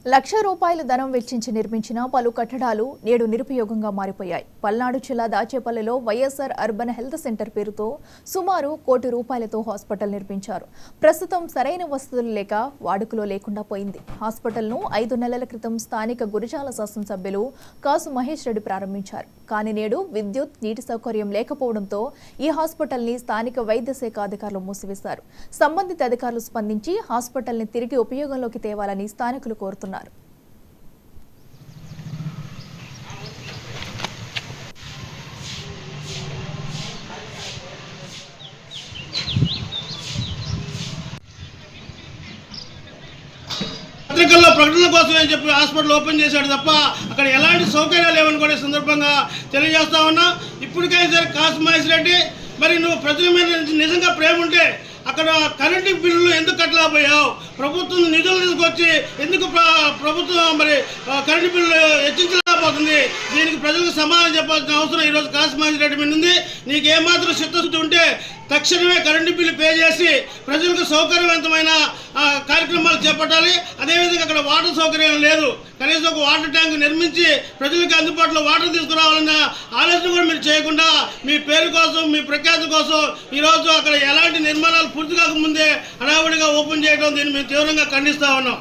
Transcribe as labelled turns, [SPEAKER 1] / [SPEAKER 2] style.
[SPEAKER 1] ₹1,00,000 ధనం వెచ్చించి నిర్మించిన పలు కట్టడాలు నేడు నిరుపయోగంగా మారిపోయాయి. పల్నాడు జిల్లా దాచేపల్లిలో వైఎస్ఆర్ అర్బన్ హెల్త్ సెంటర్ పేరుతో సుమారు ₹1,00,00,000 కోటి హాస్పిటల్ నిర్మించారు. ప్రస్తుతం సరైన వసతులు లేక వాడుకలో లేకుండా పోయింది. హాస్పిటల్ను 5 నెలల క్రితం స్థానిక గురజాల శాసనసభ్యులు కాసు మహేష్ రెడ్డి ప్రారంభించారు. కానీ నేడు విద్యుత్, నీటి సౌకర్యం లేకపోవడంతో ఈ హాస్పిటల్ని స్థానిక వైద్య శాఖ అధికారులు మూసివేశారు. సంబంధిత అధికారులు స్పందించి హాస్పిటల్ని తిరిగి ఉపయోగంలోకి తేవాలని స్థానికులు కోరుతున్నారు.
[SPEAKER 2] పత్రికల్లో ప్రకటన కోసమే చెప్పి హాస్పిటల్ ఓపెన్ చేశాడు తప్ప అక్కడ ఎలాంటి సౌకర్యాలు లేవని కూడా సందర్భంగా తెలియజేస్తా ఉన్నా. ఇప్పటికైనా సరే కాసు మహేష్ రెడ్డి, మరి నువ్వు ప్రజల మీద నిజంగా ప్రేమ ఉంటే అక్కడ కరెంటు బిల్లులు ఎందుకు కట్టలేకపోయావు? ప్రభుత్వం నిధులు తీసుకొచ్చి ఎందుకు ప్రభుత్వం మరి కరెంటు బిల్లు హెచ్చించలేకపోతుంది? దీనికి ప్రజలకు సమాధానం చెప్పాల్సిన అవసరం ఈరోజు కాసు మహేష్ రెడ్డి మీద ఉంది. నీకు ఏమాత్రం చిత్తశుద్ధి ఉంటే తక్షణమే కరెంటు బిల్లు పే చేసి ప్రజలకు సౌకర్యవంతమైన కార్యక్రమాలు చేపట్టాలి. అదేవిధంగా అక్కడ వాటర్ సౌకర్యం లేదు, కనీసం ఒక వాటర్ ట్యాంక్ నిర్మించి ప్రజలకు అందుబాటులో వాటర్ తీసుకురావాలన్న ఆలోచన కూడా మీరు చేయకుండా మీ పేరు కోసం, మీ ప్రఖ్యాతి కోసం ఈరోజు అక్కడ ఎలాంటి నిర్మాణాలు పూర్తి కాకముందే హడావుడిగా ఓపెన్ చేయడం, దీన్ని మేము తీవ్రంగా ఖండిస్తా ఉన్నాం.